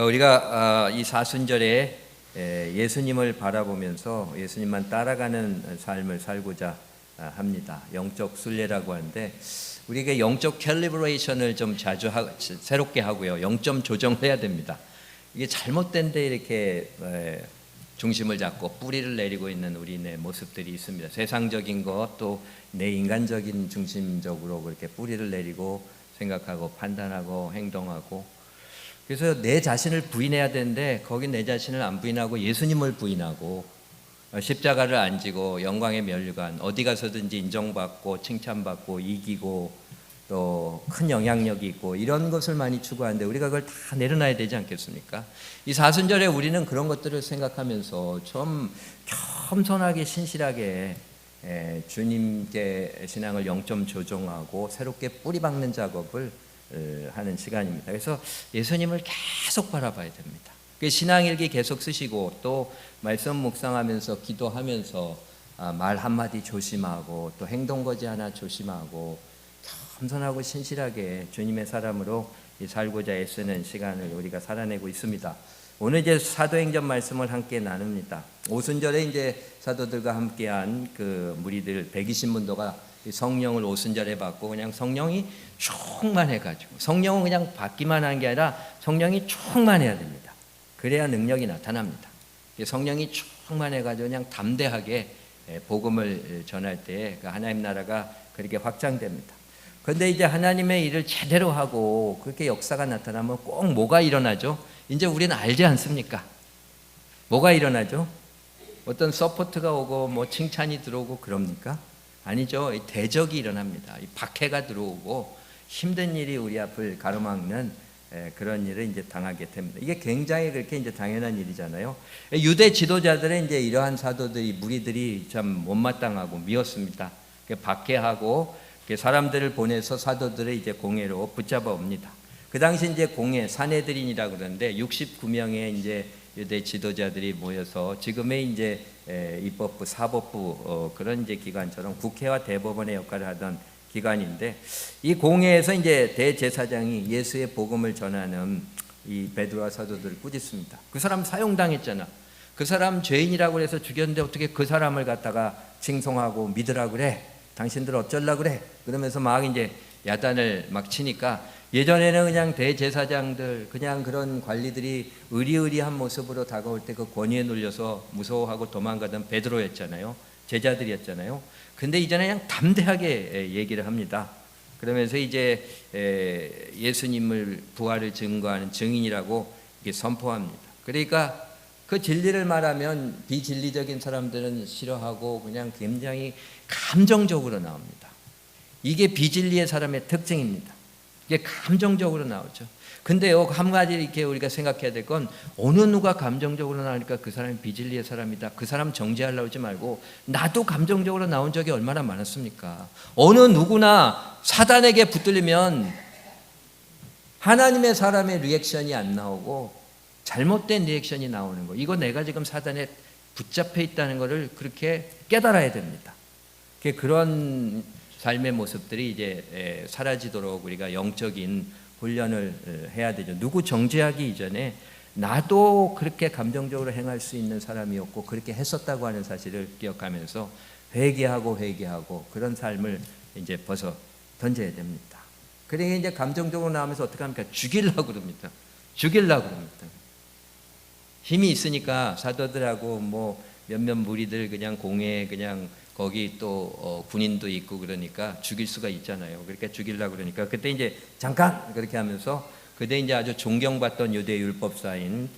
우리가 이 사순절에 예수님을 바라보면서 예수님만 따라가는 삶을 살고자 합니다. 영적 순례라고 하는데 우리가 영적 캘리브레이션을 좀 자주 새롭게 하고요. 0점 조정해야 됩니다. 이게 잘못된 데 이렇게 중심을 잡고 뿌리를 내리고 있는 우리의 모습들이 있습니다. 세상적인 것 또 내 인간적인 중심적으로 그렇게 뿌리를 내리고 생각하고 판단하고 행동하고, 그래서 내 자신을 부인해야 되는데 거기 내 자신을 안 부인하고 예수님을 부인하고 십자가를 안 지고 영광의 면류관 어디 가서든지 인정받고 칭찬받고 이기고 또 큰 영향력이 있고 이런 것을 많이 추구하는데 우리가 그걸 다 내려놔야 되지 않겠습니까? 이 사순절에 우리는 그런 것들을 생각하면서 좀 겸손하게 신실하게 주님께 신앙을 0점 조정하고 새롭게 뿌리 박는 작업을 하는 시간입니다. 그래서 예수님을 계속 바라봐야 됩니다. 신앙일기 계속 쓰시고 또 말씀 묵상하면서 기도하면서 말 한마디 조심하고 또 행동거지 하나 조심하고 겸손하고 신실하게 주님의 사람으로 살고자 애쓰는 시간을 우리가 살아내고 있습니다. 오늘 이제 사도행전 말씀을 함께 나눕니다. 오순절에 이제 사도들과 함께한 그 무리들 120문도가 성령을 오순절에 받고 그냥 성령이 충만해가지고, 성령은 그냥 받기만 하는 게 아니라 성령이 충만해야 됩니다. 그래야 능력이 나타납니다. 성령이 충만해가지고 그냥 담대하게 복음을 전할 때 하나님 나라가 그렇게 확장됩니다. 그런데 이제 하나님의 일을 제대로 하고 그렇게 역사가 나타나면 꼭 뭐가 일어나죠? 이제 우리는 알지 않습니까? 뭐가 일어나죠? 어떤 서포트가 오고 뭐 칭찬이 들어오고 그럽니까? 아니죠. 대적이 일어납니다. 박해가 들어오고 힘든 일이 우리 앞을 가로막는 그런 일을 이제 당하게 됩니다. 이게 굉장히 그렇게 이제 당연한 일이잖아요. 유대 지도자들은 이제 이러한 사도들이 무리들이 참 못마땅하고 미웠습니다. 박해하고 사람들을 보내서 사도들을 이제 공회로 붙잡아 옵니다. 그 당시 이제 공회 사내들인이라고 그러는데 69명의 이제 유대 지도자들이 모여서 지금의 이제 입법부, 사법부 그런 이제 기관처럼 국회와 대법원의 역할을 하던 기관인데, 이 공회에서 이제 대제사장이 예수의 복음을 전하는 이 베드로와 사도들을 꾸짖습니다. 그 사람 사형당했잖아. 그 사람 죄인이라고 해서 죽였는데 어떻게 그 사람을 갖다가 칭송하고 믿으라고 그래? 당신들 어쩌려고 그래? 그러면서 막 이제 야단을 막 치니까, 예전에는 그냥 대제사장들 그냥 그런 관리들이 의리의리한 모습으로 다가올 때 그 권위에 눌려서 무서워하고 도망가던 베드로였잖아요. 제자들이었잖아요. 근데 이제는 그냥 담대하게 얘기를 합니다. 그러면서 이제 예수님을 부활을 증거하는 증인이라고 선포합니다. 그러니까 그 진리를 말하면 비진리적인 사람들은 싫어하고 그냥 굉장히 감정적으로 나옵니다. 이게 비진리의 사람의 특징입니다. 이게 감정적으로 나오죠. 근데요, 한 가지 이렇게 우리가 생각해야 될 건, 어느 누가 감정적으로 나오니까 그 사람이 비진리의 사람이다, 그 사람 정죄하려고 하지 말고 나도 감정적으로 나온 적이 얼마나 많았습니까? 어느 누구나 사단에게 붙들리면 하나님의 사람의 리액션이 안 나오고 잘못된 리액션이 나오는 거, 이거 내가 지금 사단에 붙잡혀 있다는 것을 그렇게 깨달아야 됩니다. 그런 삶의 모습들이 이제 사라지도록 우리가 영적인 훈련을 해야 되죠. 누구 정죄하기 이전에 나도 그렇게 감정적으로 행할 수 있는 사람이었고 그렇게 했었다고 하는 사실을 기억하면서 회개하고 그런 삶을 이제 벗어 던져야 됩니다. 그러니까 이제 감정적으로 나오면서 어떻게 합니까? 죽이려고 그럽니다. 힘이 있으니까 사도들하고 뭐 몇몇 무리들 그냥 공회에 그냥 거기 또 군인도 있고 그러니까 죽일 수가 있잖아요. 그러니까 죽이려고 그러니까 그때 이제 잠깐 그렇게 하면서 그때 이제 아주 존경받던 유대 율법사인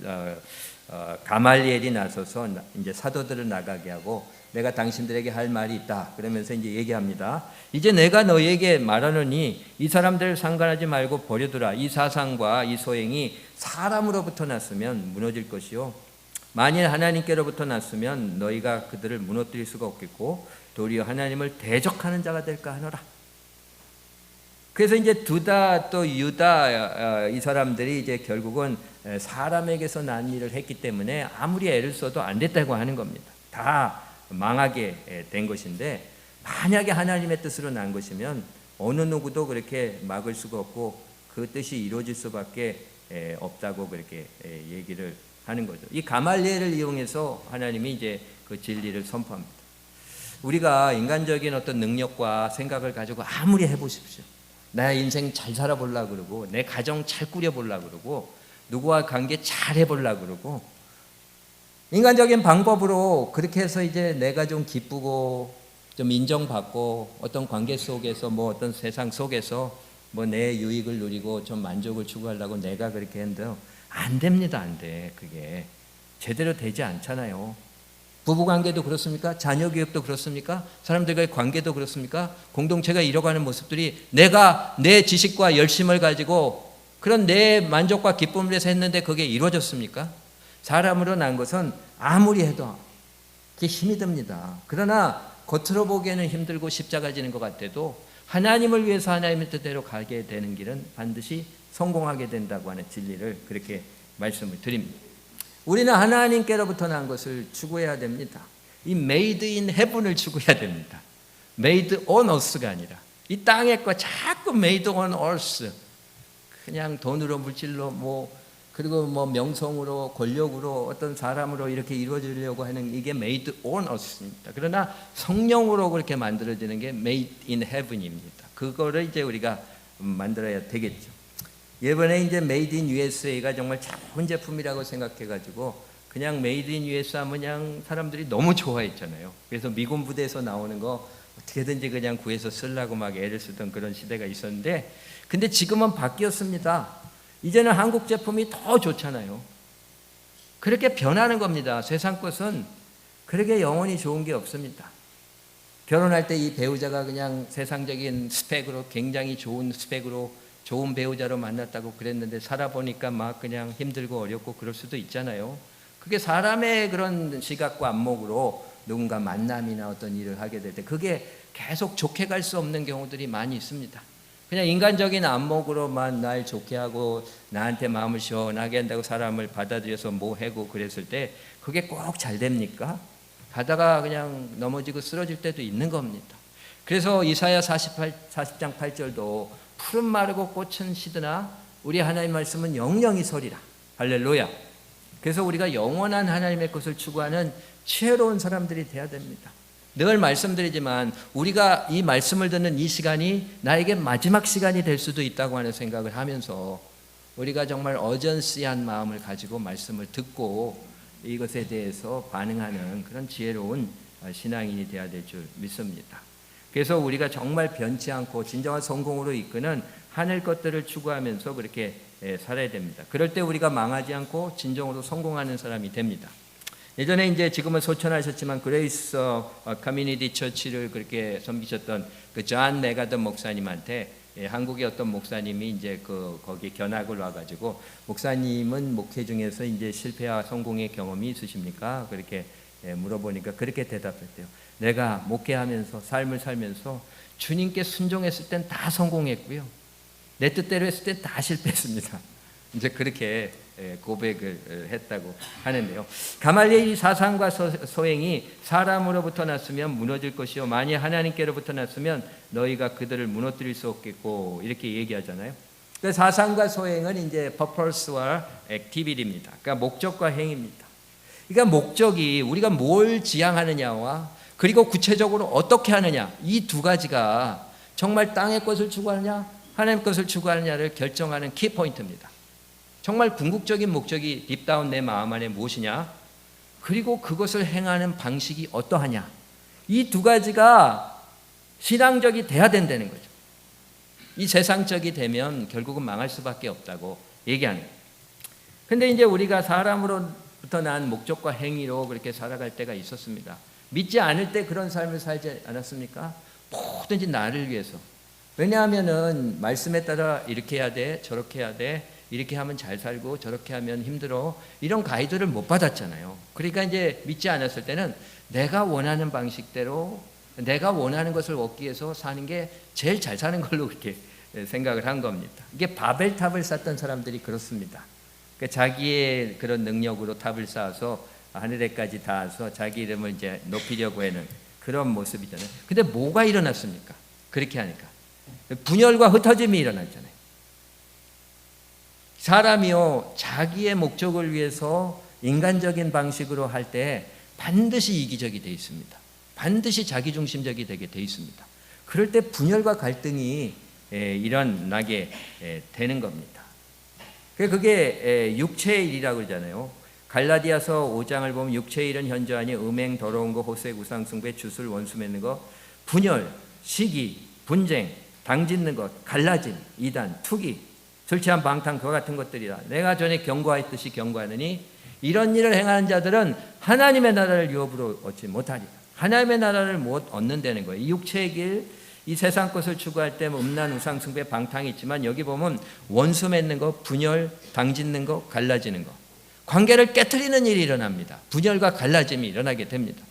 가말리엘이 나서서 이제 사도들을 나가게 하고, 내가 당신들에게 할 말이 있다 그러면서 이제 얘기합니다. 이제 내가 너희에게 말하노니 이 사람들을 상관하지 말고 버려두라. 이 사상과 이 소행이 사람으로부터 났으면 무너질 것이요, 만일 하나님께로부터 났으면 너희가 그들을 무너뜨릴 수가 없겠고 도리어 하나님을 대적하는 자가 될까 하노라. 그래서 이제 두다 또 유다 이 사람들이 이제 결국은 사람에게서 난 일을 했기 때문에 아무리 애를 써도 안 됐다고 하는 겁니다. 다 망하게 된 것인데, 만약에 하나님의 뜻으로 난 것이면 어느 누구도 그렇게 막을 수가 없고 그 뜻이 이루어질 수밖에 없다고 그렇게 얘기를 하는 거죠. 이 가말리엘을 이용해서 하나님이 이제 그 진리를 선포합니다. 우리가 인간적인 어떤 능력과 생각을 가지고 아무리 해보십시오. 나 인생 잘 살아보려고 그러고 내 가정 잘 꾸려보려고 그러고 누구와 관계 잘 해보려고 그러고 인간적인 방법으로 그렇게 해서 이제 내가 좀 기쁘고 좀 인정받고 어떤 관계 속에서 뭐 어떤 세상 속에서 뭐 내 유익을 누리고 좀 만족을 추구하려고 내가 그렇게 했는데 안 됩니다. 안 돼. 그게 제대로 되지 않잖아요. 부부관계도 그렇습니까? 자녀교육도 그렇습니까? 사람들과의 관계도 그렇습니까? 공동체가 이뤄가는 모습들이 내가 내 지식과 열심을 가지고 그런 내 만족과 기쁨을 위해서 했는데 그게 이루어졌습니까? 사람으로 난 것은 아무리 해도 그게 힘이 듭니다. 그러나 겉으로 보기에는 힘들고 십자가 지는 것 같아도 하나님을 위해서 하나님의 뜻대로 가게 되는 길은 반드시 성공하게 된다고 하는 진리를 그렇게 말씀을 드립니다. 우리는 하나님께로부터 난 것을 추구해야 됩니다. 이 made in heaven을 추구해야 됩니다. made on earth가 아니라 이 땅의 거 자꾸 made on earth 그냥 돈으로 물질로 그리고 명성으로 권력으로 어떤 사람으로 이렇게 이루어지려고 하는 이게 made on earth입니다. 그러나 성령으로 그렇게 만들어지는 게 made in heaven입니다. 그거를 이제 우리가 만들어야 되겠죠. 이번에 이제 메이드 인 USA가 정말 좋은 제품이라고 생각해가지고 그냥 메이드 인 USA 하면 그냥 사람들이 너무 좋아했잖아요. 그래서 미군 부대에서 나오는 거 어떻게든지 그냥 구해서 쓰려고 막 애를 쓰던 그런 시대가 있었는데 근데 지금은 바뀌었습니다. 이제는 한국 제품이 더 좋잖아요. 그렇게 변하는 겁니다. 세상 것은 그렇게 영원히 좋은 게 없습니다. 결혼할 때 이 배우자가 그냥 세상적인 스펙으로 굉장히 좋은 스펙으로 좋은 배우자로 만났다고 그랬는데 살아보니까 막 그냥 힘들고 어렵고 그럴 수도 있잖아요. 그게 사람의 그런 시각과 안목으로 누군가 만남이나 어떤 일을 하게 될 때 그게 계속 좋게 갈 수 없는 경우들이 많이 있습니다. 그냥 인간적인 안목으로만 날 좋게 하고 나한테 마음을 시원하게 한다고 사람을 받아들여서 뭐 하고 그랬을 때 그게 꼭 잘 됩니까? 가다가 그냥 넘어지고 쓰러질 때도 있는 겁니다. 그래서 이사야 40장 8절도 푸른 마르고 꽃은 시드나 우리 하나님 말씀은 영영이 서리라. 할렐루야. 그래서 우리가 영원한 하나님의 것을 추구하는 지혜로운 사람들이 돼야 됩니다. 늘 말씀드리지만 우리가 이 말씀을 듣는 이 시간이 나에게 마지막 시간이 될 수도 있다고 하는 생각을 하면서 우리가 정말 어전시한 마음을 가지고 말씀을 듣고 이것에 대해서 반응하는 그런 지혜로운 신앙인이 되어야 될 줄 믿습니다. 그래서 우리가 정말 변치 않고 진정한 성공으로 이끄는 하늘 것들을 추구하면서 그렇게 살아야 됩니다. 그럴 때 우리가 망하지 않고 진정으로 성공하는 사람이 됩니다. 예전에 이제 지금은 소천하셨지만 그레이스 커뮤니티 처치를 그렇게 섬기셨던 그 존 메가더 목사님한테 한국의 어떤 목사님이 이제 거기 견학을 와가지고 목사님은 목회 중에서 이제 실패와 성공의 경험이 있으십니까? 그렇게 물어보니까 그렇게 대답했대요. 내가 목회하면서 삶을 살면서 주님께 순종했을 땐 다 성공했고요. 내 뜻대로 했을 땐 다 실패했습니다. 이제 그렇게 고백을 했다고 하는데요. 가말리엘이 사상과 소행이 사람으로부터 났으면 무너질 것이요 만일 하나님께로부터 났으면 너희가 그들을 무너뜨릴 수 없겠고 이렇게 얘기하잖아요. 그 사상과 소행은 이제 purpose와 activity입니다. 그러니까 목적과 행위입니다. 그러니까 목적이 우리가 뭘 지향하느냐와 그리고 구체적으로 어떻게 하느냐 이 두 가지가 정말 땅의 것을 추구하느냐 하나님의 것을 추구하느냐를 결정하는 키포인트입니다. 정말 궁극적인 목적이 딥다운 내 마음 안에 무엇이냐 그리고 그것을 행하는 방식이 어떠하냐 이 두 가지가 신앙적이 돼야 된다는 거죠. 이 세상적이 되면 결국은 망할 수밖에 없다고 얘기하는 거예요. 근데 이제 우리가 사람으로부터 난 목적과 행위로 그렇게 살아갈 때가 있었습니다. 믿지 않을 때 그런 삶을 살지 않았습니까? 뭐든지 나를 위해서. 왜냐하면은 말씀에 따라 이렇게 해야 돼, 저렇게 해야 돼, 이렇게 하면 잘 살고 저렇게 하면 힘들어. 이런 가이드를 못 받았잖아요. 그러니까 이제 믿지 않았을 때는 내가 원하는 방식대로 내가 원하는 것을 얻기 위해서 사는 게 제일 잘 사는 걸로 그렇게 생각을 한 겁니다. 이게 바벨탑을 쌓던 사람들이 그렇습니다. 그러니까 자기의 그런 능력으로 탑을 쌓아서 하늘에까지 닿아서 자기 이름을 이제 높이려고 하는 그런 모습이잖아요. 근데 뭐가 일어났습니까? 그렇게 하니까 분열과 흩어짐이 일어났잖아요. 사람이요 자기의 목적을 위해서 인간적인 방식으로 할 때 반드시 이기적이 되어 있습니다. 반드시 자기중심적이 되게 되어 있습니다. 그럴 때 분열과 갈등이 일어나게 되는 겁니다. 그게 육체의 일이라고 그러잖아요. 갈라디아서 5장을 보면 육체의 일은 현저하니 음행, 더러운 거, 호색, 우상숭배, 주술, 원수 맺는 거, 분열, 시기, 분쟁, 당짓는 것, 갈라짐, 이단, 투기, 술 취한 방탕, 그와 같은 것들이라. 내가 전에 경고하였듯이 경고하느니 이런 일을 행하는 자들은 하나님의 나라를 유업으로 얻지 못하리라. 하나님의 나라를 못 얻는다는 거예요. 이 육체의 길, 이 세상 것을 추구할 때 음란, 우상숭배, 방탕이 있지만 여기 보면 원수 맺는 거, 분열, 당짓는 거, 갈라지는 거, 관계를 깨트리는 일이 일어납니다. 분열과 갈라짐이 일어나게 됩니다.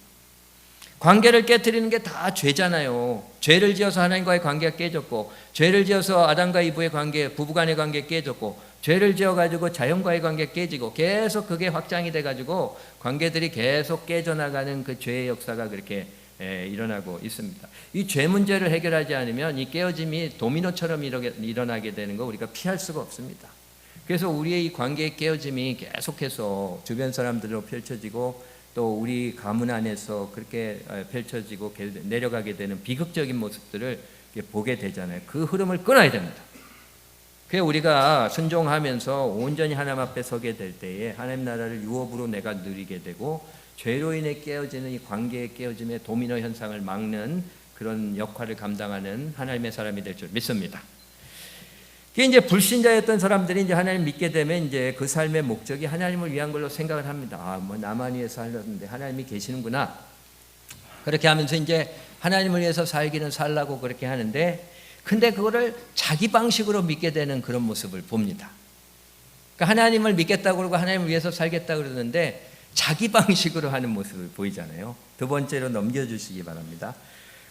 관계를 깨트리는 게 다 죄잖아요. 죄를 지어서 하나님과의 관계가 깨졌고, 죄를 지어서 아담과 이브의 관계, 부부간의 관계 깨졌고, 죄를 지어가지고 자연과의 관계 깨지고, 계속 그게 확장이 돼가지고 관계들이 계속 깨져나가는 그 죄의 역사가 그렇게 일어나고 있습니다. 이 죄 문제를 해결하지 않으면 이 깨어짐이 도미노처럼 일어나게 되는 거 우리가 피할 수가 없습니다. 그래서 우리의 이 관계의 깨어짐이 계속해서 주변 사람들로 펼쳐지고 또 우리 가문 안에서 그렇게 펼쳐지고 내려가게 되는 비극적인 모습들을 보게 되잖아요. 그 흐름을 끊어야 됩니다. 그래서 우리가 순종하면서 온전히 하나님 앞에 서게 될 때에 하나님 나라를 유업으로 내가 누리게 되고 죄로 인해 깨어지는 이 관계의 깨어짐의 도미노 현상을 막는 그런 역할을 감당하는 하나님의 사람이 될 줄 믿습니다. 그게 이제 불신자였던 사람들이 이제 하나님 믿게 되면 이제 그 삶의 목적이 하나님을 위한 걸로 생각을 합니다. 아, 뭐 나만 위해서 하려는데 하나님이 계시는구나. 그렇게 하면서 이제 하나님을 위해서 살기는 살라고 그렇게 하는데, 근데 그거를 자기 방식으로 믿게 되는 그런 모습을 봅니다. 그러니까 하나님을 믿겠다고 그러고 하나님을 위해서 살겠다고 그러는데 자기 방식으로 하는 모습을 보이잖아요. 두 번째로 넘겨주시기 바랍니다.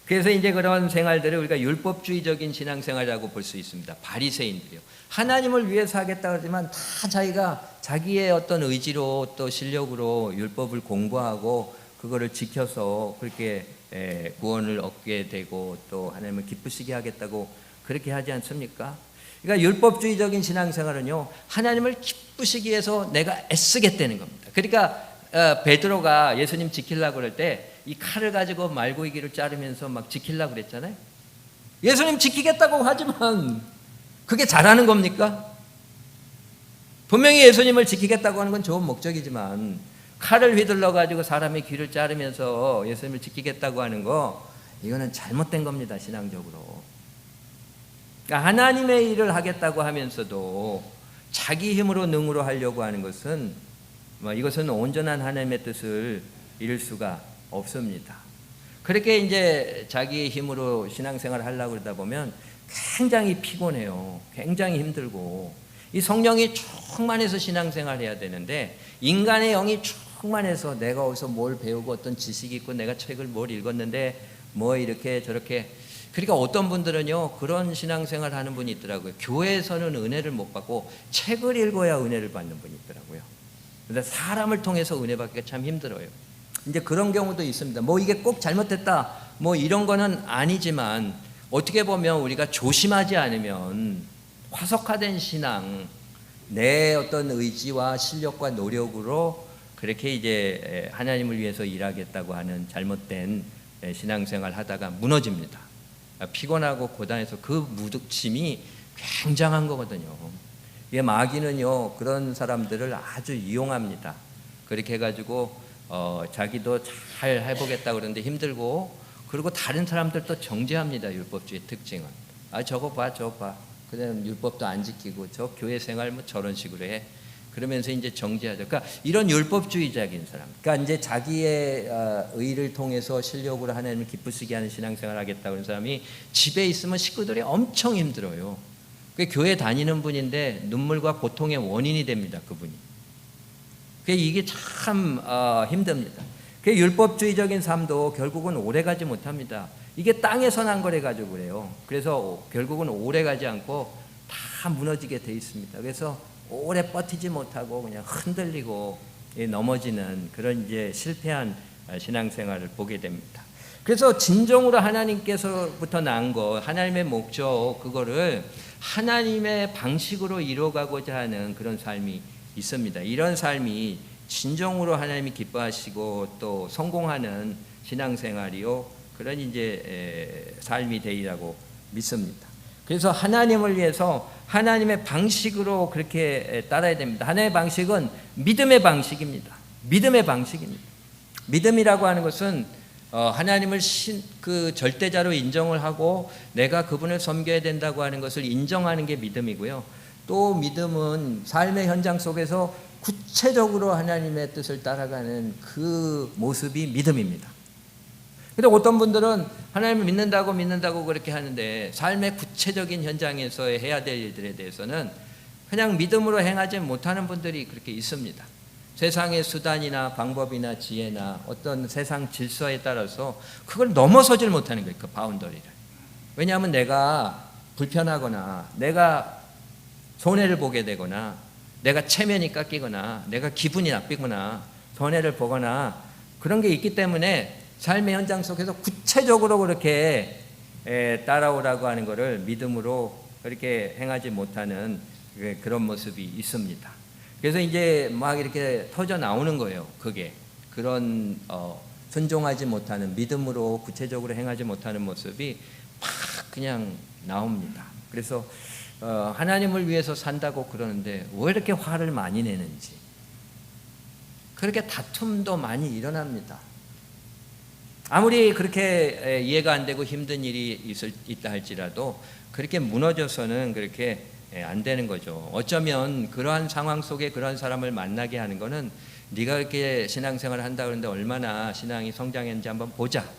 그래서 이제 그런 생활들을 우리가 율법주의적인 신앙생활이라고 볼 수 있습니다. 바리새인들이요. 하나님을 위해서 하겠다 그러지만 다 자기가 자기의 어떤 의지로 또 실력으로 율법을 공부하고 그거를 지켜서 그렇게 구원을 얻게 되고 또 하나님을 기쁘시게 하겠다고 그렇게 하지 않습니까? 그러니까 율법주의적인 신앙생활은요, 하나님을 기쁘시기 위해서 내가 애쓰겠다는 겁니다. 그러니까 베드로가 예수님 지키려고 그럴 때 이 칼을 가지고 말고기를 자르면서 막 지키려고 그랬잖아요. 예수님 지키겠다고 하지만 그게 잘하는 겁니까? 분명히 예수님을 지키겠다고 하는 건 좋은 목적이지만 칼을 휘둘러 가지고 사람의 귀를 자르면서 예수님을 지키겠다고 하는 거, 이거는 잘못된 겁니다, 신앙적으로. 그러니까 하나님의 일을 하겠다고 하면서도 자기 힘으로 능으로 하려고 하는 것은 이것은 온전한 하나님의 뜻을 이룰 수가 없습니다. 그렇게 이제 자기 힘으로 신앙생활을 하려고 그러다 보면 굉장히 피곤해요. 굉장히 힘들고, 이 성령이 충만해서 신앙생활을 해야 되는데 인간의 영이 충만해서 내가 어디서 뭘 배우고 어떤 지식이 있고 내가 책을 뭘 읽었는데 뭐 이렇게 저렇게, 그러니까 어떤 분들은요 그런 신앙생활 하는 분이 있더라고요. 교회에서는 은혜를 못 받고 책을 읽어야 은혜를 받는 분이 있더라고요. 그런데 사람을 통해서 은혜 받기가 참 힘들어요. 이제 그런 경우도 있습니다. 뭐 이게 꼭 잘못됐다 뭐 이런 거는 아니지만 어떻게 보면 우리가 조심하지 않으면 화석화된 신앙, 내 어떤 의지와 실력과 노력으로 그렇게 이제 하나님을 위해서 일하겠다고 하는 잘못된 신앙생활 하다가 무너집니다. 피곤하고 고단해서 그 무득심이 굉장한 거거든요. 이게 마귀는요 그런 사람들을 아주 이용합니다. 그렇게 해가지고 자기도 잘 해보겠다 그러는데 힘들고, 그리고 다른 사람들도 정죄합니다. 율법주의 특징은 저거 봐 저거 봐, 그냥 율법도 안 지키고 저 교회 생활 뭐 저런 식으로 해, 그러면서 이제 정죄하죠. 그러니까 이런 율법주의적인 사람, 그러니까 이제 자기의 의를 통해서 실력으로 하나님을 기쁘시게 하는 신앙생활 하겠다 그런 사람이 집에 있으면 식구들이 엄청 힘들어요. 교회 다니는 분인데 눈물과 고통의 원인이 됩니다. 그분이. 이게 참 힘듭니다. 율법주의적인 삶도 결국은 오래가지 못합니다. 이게 땅에서 난 거래 가지고 그래요. 그래서 결국은 오래가지 않고 다 무너지게 돼 있습니다. 그래서 오래 버티지 못하고 그냥 흔들리고 넘어지는 그런 이제 실패한 신앙생활을 보게 됩니다. 그래서 진정으로 하나님께서부터 난 거, 하나님의 목적, 그거를 하나님의 방식으로 이루어가고자 하는 그런 삶이 있습니다. 이런 삶이 진정으로 하나님이 기뻐하시고 또 성공하는 신앙생활이요, 그런 이제 삶이 되리라고 믿습니다. 그래서 하나님을 위해서 하나님의 방식으로 그렇게 따라야 됩니다. 하나님의 방식은 믿음의 방식입니다. 믿음의 방식입니다. 믿음이라고 하는 것은 하나님을 그 절대자로 인정을 하고 내가 그분을 섬겨야 된다고 하는 것을 인정하는 게 믿음이고요. 또 믿음은 삶의 현장 속에서 구체적으로 하나님의 뜻을 따라가는 그 모습이 믿음입니다. 근데 어떤 분들은 하나님을 믿는다고 그렇게 하는데 삶의 구체적인 현장에서 해야 될 일들에 대해서는 그냥 믿음으로 행하지 못하는 분들이 그렇게 있습니다. 세상의 수단이나 방법이나 지혜나 어떤 세상 질서에 따라서 그걸 넘어서질 못하는 거예요. 그 바운더리를. 왜냐하면 내가 불편하거나 내가 손해를 보게 되거나 내가 체면이 깎이거나 내가 기분이 나쁘거나 손해를 보거나 그런 게 있기 때문에 삶의 현장 속에서 구체적으로 그렇게 따라오라고 하는 것을 믿음으로 그렇게 행하지 못하는 그런 모습이 있습니다. 그래서 이제 막 이렇게 터져 나오는 거예요. 그게 그런 순종하지 못하는, 믿음으로 구체적으로 행하지 못하는 모습이 막 그냥 나옵니다. 그래서 하나님을 위해서 산다고 그러는데 왜 이렇게 화를 많이 내는지, 그렇게 다툼도 많이 일어납니다. 아무리 그렇게 이해가 안 되고 힘든 일이 있다 할지라도 그렇게 무너져서는 그렇게 안 되는 거죠. 어쩌면 그러한 상황 속에 그러한 사람을 만나게 하는 거는 네가 이렇게 신앙생활을 한다 그러는데 얼마나 신앙이 성장했는지 한번 보자,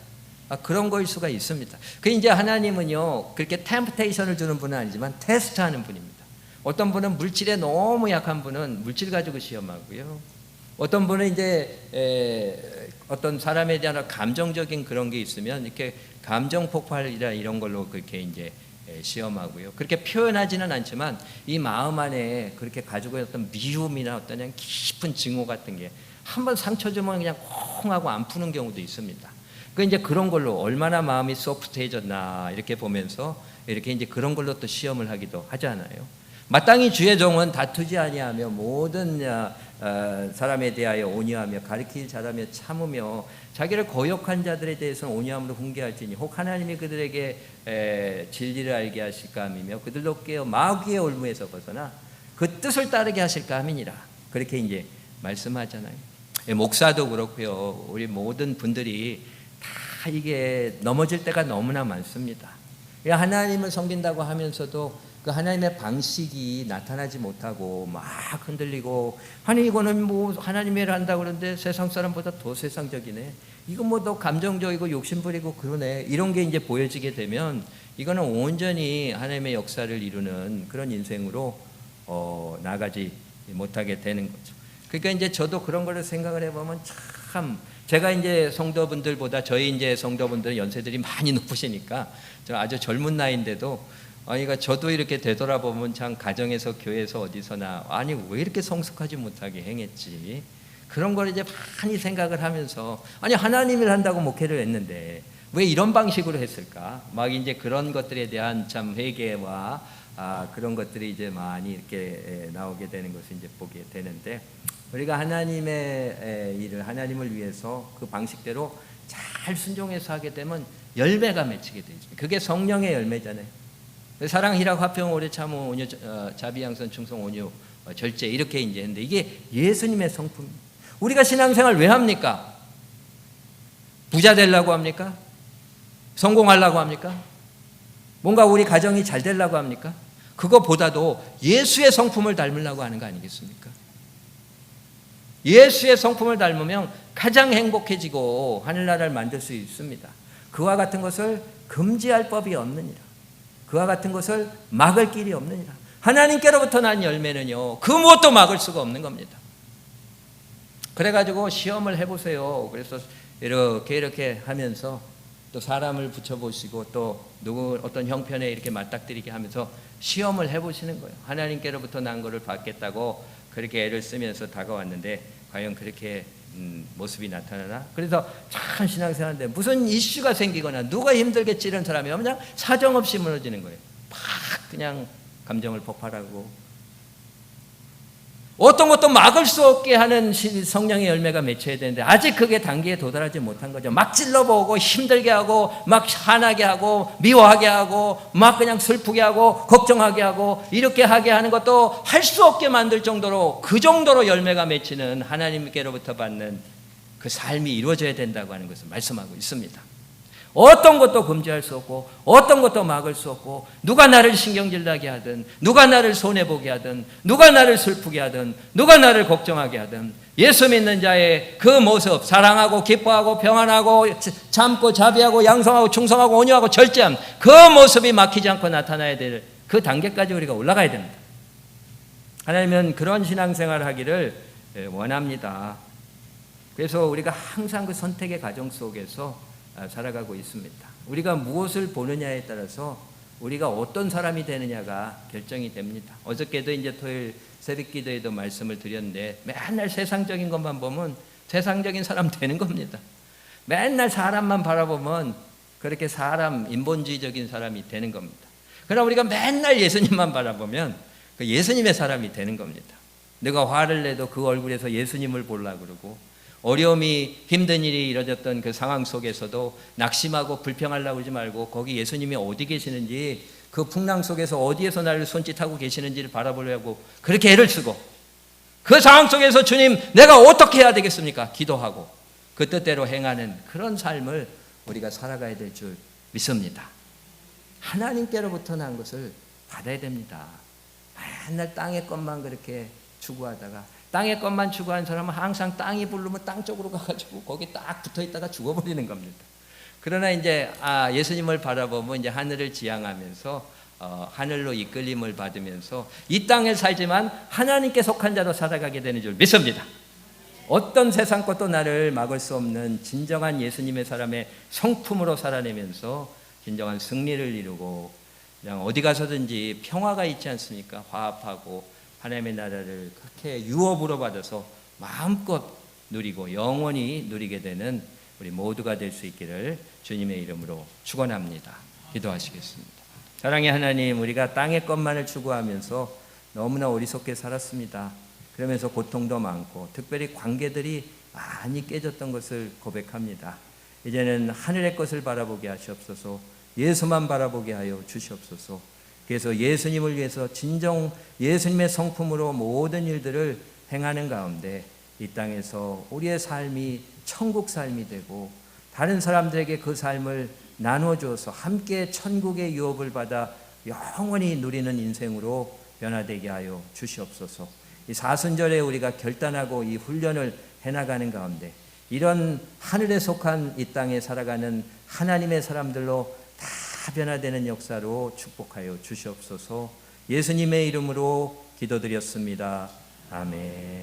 그런 거일 수가 있습니다. 그 이제 하나님은요, 그렇게 템프테이션을 주는 분은 아니지만 테스트하는 분입니다. 어떤 분은 물질에 너무 약한 분은 물질 가지고 시험하고요. 어떤 분은 이제 어떤 사람에 대한 감정적인 그런 게 있으면 이렇게 감정 폭발이라 이런 걸로 그렇게 이제 시험하고요. 그렇게 표현하지는 않지만 이 마음 안에 그렇게 가지고 있던 미움이나 어떤 그냥 깊은 증오 같은 게 한번 상처 주면 그냥 콩 하고 안 푸는 경우도 있습니다. 그 이제 그런 걸로 얼마나 마음이 소프트해졌나 이렇게 보면서 이렇게 이제 그런 걸로 또 시험을 하기도 하잖아요. 마땅히 주의 종은 다투지 아니하며 모든 사람에 대하여 온유하며 가르치기 잘하며 참으며 자기를 거역한 자들에 대해서는 온유함으로 훈계할지니 혹 하나님이 그들에게 진리를 알게 하실까 함이며 그들로 깨어 마귀의 올무에서 벗어나 그 뜻을 따르게 하실까 함이니라. 그렇게 이제 말씀하잖아요. 목사도 그렇고요. 우리 모든 분들이 다 이게 넘어질 때가 너무나 많습니다. 하나님을 섬긴다고 하면서도 그 하나님의 방식이 나타나지 못하고 막 흔들리고, 아니 이거는 뭐 하나님이 한다고 그러는데 세상 사람보다 더 세상적이네, 이거 뭐 더 감정적이고 욕심부리고 그러네, 이런 게 이제 보여지게 되면 이거는 온전히 하나님의 역사를 이루는 그런 인생으로 나가지 못하게 되는 거죠. 그러니까 이제 저도 그런 거를 생각을 해보면 참, 제가 이제 성도분들보다 저희 이제 성도분들 연세들이 많이 높으시니까 저 아주 젊은 나이인데도 그러니까 저도 이렇게 되돌아보면 참 가정에서 교회에서 어디서나 아니 왜 이렇게 성숙하지 못하게 행했지, 그런 걸 이제 많이 생각을 하면서 아니 하나님을 한다고 목회를 했는데 왜 이런 방식으로 했을까, 막 이제 그런 것들에 대한 참 회개와 그런 것들이 이제 많이 이렇게 나오게 되는 것을 이제 보게 되는데, 우리가 하나님의 일을 하나님을 위해서 그 방식대로 잘 순종해서 하게 되면 열매가 맺히게 되죠. 그게 성령의 열매잖아요. 사랑, 희락, 화평, 오래 참음, 온유, 자비, 양선, 충성, 온유, 절제, 이렇게 이제 했는데 이게 예수님의 성품입니다. 우리가 신앙생활 왜 합니까? 부자 되려고 합니까? 성공하려고 합니까? 뭔가 우리 가정이 잘 되려고 합니까? 그거보다도 예수의 성품을 닮으려고 하는 거 아니겠습니까? 예수의 성품을 닮으면 가장 행복해지고 하늘나라를 만들 수 있습니다. 그와 같은 것을 금지할 법이 없느니라. 그와 같은 것을 막을 길이 없느니라. 하나님께로부터 난 열매는요, 그 무엇도 막을 수가 없는 겁니다. 그래가지고 시험을 해보세요. 그래서 이렇게 하면서 또 사람을 붙여보시고 또 누구 어떤 형편에 이렇게 맞닥뜨리게 하면서 시험을 해보시는 거예요. 하나님께로부터 난 것을 받겠다고 그렇게 애를 쓰면서 다가왔는데 과연 그렇게 모습이 나타나나? 그래서 참 신앙생활인데 무슨 이슈가 생기거나 누가 힘들겠지 이런 사람이 그냥 사정없이 무너지는 거예요. 막 그냥 감정을 폭발하고 어떤 것도 막을 수 없게 하는 성령의 열매가 맺혀야 되는데 아직 그게 단계에 도달하지 못한 거죠. 막 찔러보고 힘들게 하고 막 화나게 하고 미워하게 하고 막 그냥 슬프게 하고 걱정하게 하고 이렇게 하게 하는 것도 할 수 없게 만들 정도로 그 정도로 열매가 맺히는 하나님께로부터 받는 그 삶이 이루어져야 된다고 하는 것을 말씀하고 있습니다. 어떤 것도 금지할 수 없고 어떤 것도 막을 수 없고 누가 나를 신경질 나게 하든 누가 나를 손해보게 하든 누가 나를 슬프게 하든 누가 나를 걱정하게 하든 예수 믿는 자의 그 모습, 사랑하고 기뻐하고 평안하고 참고 자비하고 양성하고 충성하고 온유하고 절제함, 그 모습이 막히지 않고 나타나야 될 그 단계까지 우리가 올라가야 됩니다. 하나님은 그런 신앙생활을 하기를 원합니다. 그래서 우리가 항상 그 선택의 과정 속에서 살아가고 있습니다. 우리가 무엇을 보느냐에 따라서 우리가 어떤 사람이 되느냐가 결정이 됩니다. 어저께도 이제 토요일 새벽 기도에도 말씀을 드렸는데 맨날 세상적인 것만 보면 세상적인 사람 되는 겁니다. 맨날 사람만 바라보면 그렇게 사람, 인본주의적인 사람이 되는 겁니다. 그러나 우리가 맨날 예수님만 바라보면 그 예수님의 사람이 되는 겁니다. 내가 화를 내도 그 얼굴에서 예수님을 보려고 그러고 어려움이 힘든 일이 이루어졌던 그 상황 속에서도 낙심하고 불평하려고 그러지 말고 거기 예수님이 어디 계시는지 그 풍랑 속에서 어디에서 나를 손짓하고 계시는지를 바라보려고 그렇게 애를 쓰고 그 상황 속에서 주님 내가 어떻게 해야 되겠습니까? 기도하고 그 뜻대로 행하는 그런 삶을 우리가 살아가야 될 줄 믿습니다. 하나님께로부터 난 것을 받아야 됩니다. 맨날 땅의 것만 그렇게 추구하다가 땅의 것만 추구하는 사람은 항상 땅이 부르면 땅 쪽으로 가가지고 거기 딱 붙어 있다가 죽어버리는 겁니다. 그러나 이제 예수님을 바라보면 이제 하늘을 지향하면서 하늘로 이끌림을 받으면서 이 땅에 살지만 하나님께 속한 자로 살아가게 되는 줄 믿습니다. 어떤 세상 것도 나를 막을 수 없는 진정한 예수님의 사람의 성품으로 살아내면서 진정한 승리를 이루고 그냥 어디 가서든지 평화가 있지 않습니까? 화합하고 하나님의 나라를 그렇게 유업으로 받아서 마음껏 누리고 영원히 누리게 되는 우리 모두가 될 수 있기를 주님의 이름으로 축원합니다. 기도하시겠습니다. 사랑의 하나님, 우리가 땅의 것만을 추구하면서 너무나 어리석게 살았습니다. 그러면서 고통도 많고 특별히 관계들이 많이 깨졌던 것을 고백합니다. 이제는 하늘의 것을 바라보게 하시옵소서. 예수만 바라보게 하여 주시옵소서. 그래서 예수님을 위해서 진정 예수님의 성품으로 모든 일들을 행하는 가운데 이 땅에서 우리의 삶이 천국 삶이 되고 다른 사람들에게 그 삶을 나눠주어서 함께 천국의 유업을 받아 영원히 누리는 인생으로 변화되게 하여 주시옵소서. 이 사순절에 우리가 결단하고 이 훈련을 해나가는 가운데 이런 하늘에 속한 이 땅에 살아가는 하나님의 사람들로 다 변화되는 역사로 축복하여 주시옵소서. 예수님의 이름으로 기도드렸습니다. 아멘.